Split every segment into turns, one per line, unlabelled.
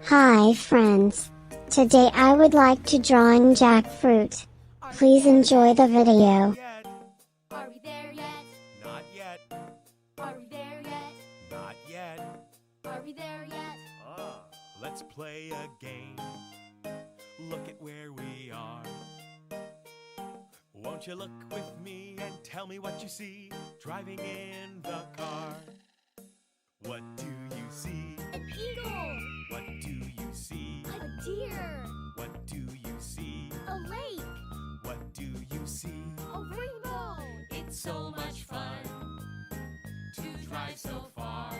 Hi friends. Today I would like to drawing jackfruit. Please enjoy the video.
Are we there yet?
Not yet.
Are we there yet?
Not yet.
Are we there yet?
Let's play a game. Look at where we are. Won't you look with me and tell me what you see driving in the car? What do you see?
An eagle!
What do you see?
A deer!
What do you see?
A lake!
What do you see?
A rainbow!
It's so much fun to drive so far.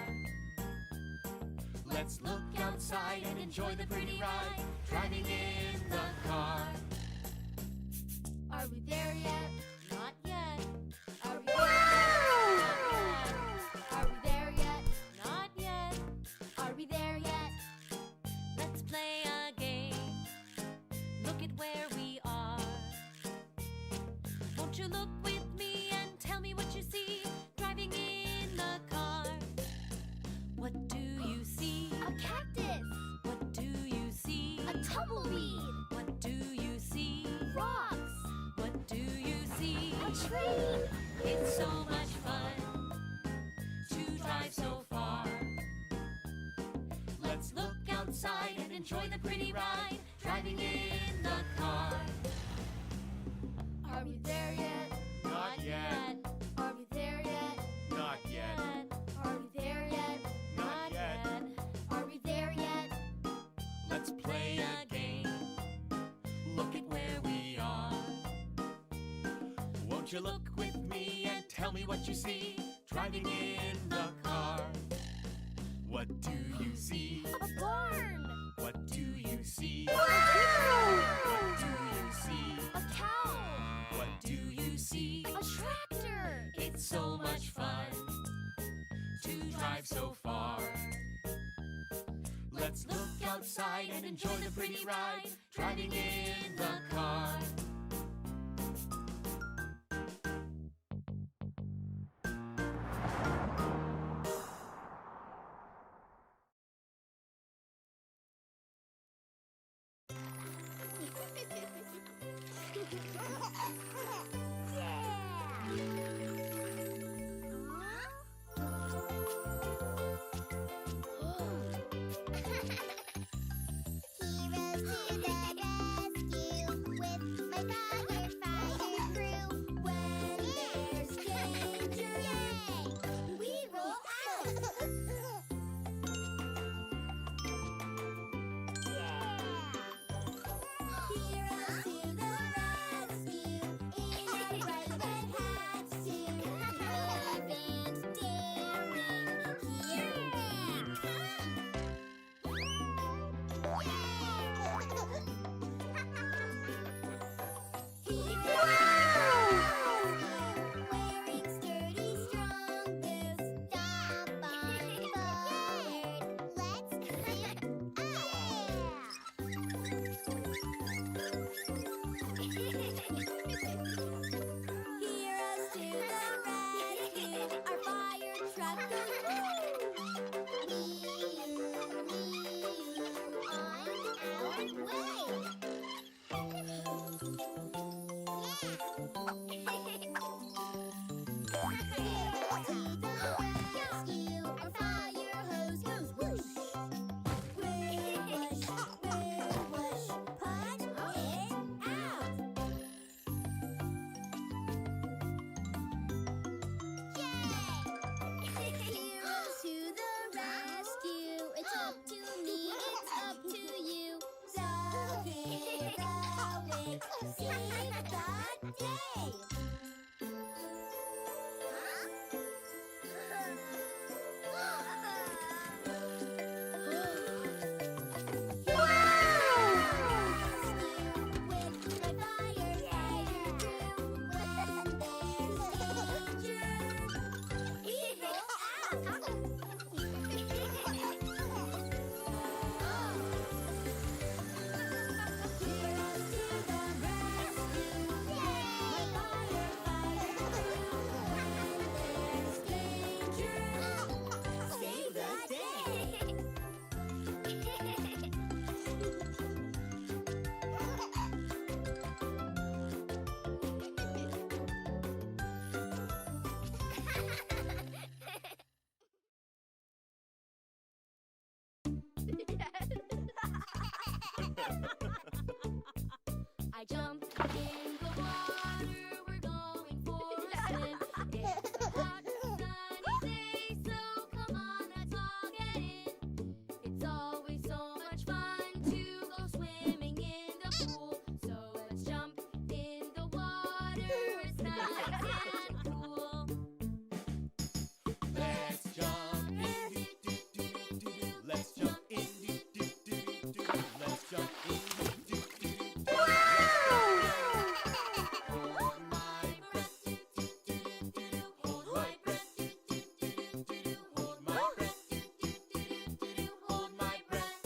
Let's look outside and enjoy the pretty ride driving in the car.
Are we there yet?
Not yet.
Are we there yet? Are we there yet?
Not yet.
Are we there yet?
Let's play a game. Look at where we are. Won't you look with me and tell me what you see driving in the car? What do you see?
A cactus!
What do you see?
A tumbleweed!
What do you see?
Rocks!
What do you see?
A tree!
It's so much fun to drive so far.
Let's look outside and enjoy the pretty ride driving in the car.
Are we there yet?
Not yet.
Are we there yet?
Not yet.
Are we there yet?
Not yet.
Are we there yet?
Let's play a game. Look at where we are. Won't you look with me and tell me what you see driving in the car? What do you see?
A barn!
What do you see?
Wow!
What do you see?
A cow!
What do you see?
A tractor!
It's so much fun to drive so far. Let's look outside and enjoy the pretty ride driving in the car.
Heroes to the rescue with my
I jump in the water, we're going for a swim. It's a hot, sunny day, so come on, let's all get in. It's always so much fun to go swimming in the pool. So let's jump in the water, it's nice and cool.
Let's jump in, let's jump in, let's jump in. Hold my breath, hold my breath, hold my breath, hold my breath.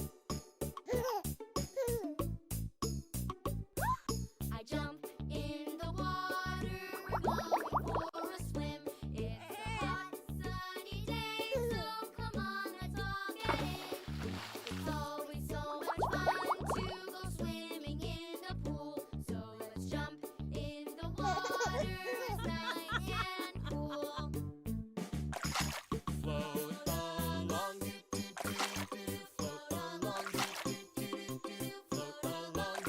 I jump in the water, we're going for a swim. It's a hot, sunny day, so come on, let's all get in. It's always so much fun to go swimming in the pool. So let's jump in the water, it's nice and cool.
Float along, float along, float along, float along.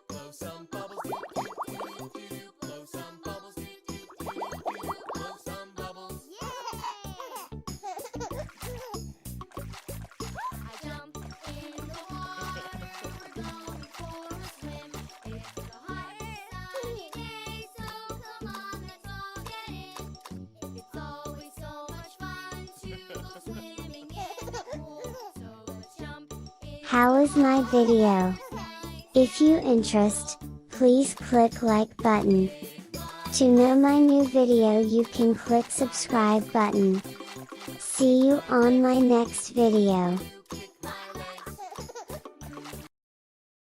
Blow some bubbles, blow some bubbles, blow some bubbles, blow some bubbles.
I jump in the water, we're going for a swim. It's a hot, sunny day, so come on, let's all get in. It's always so much fun to go swimming in the pool. So let's jump in.
How is my video? If you interest, please click like button. To know my new video you can click subscribe button. See you on my next video.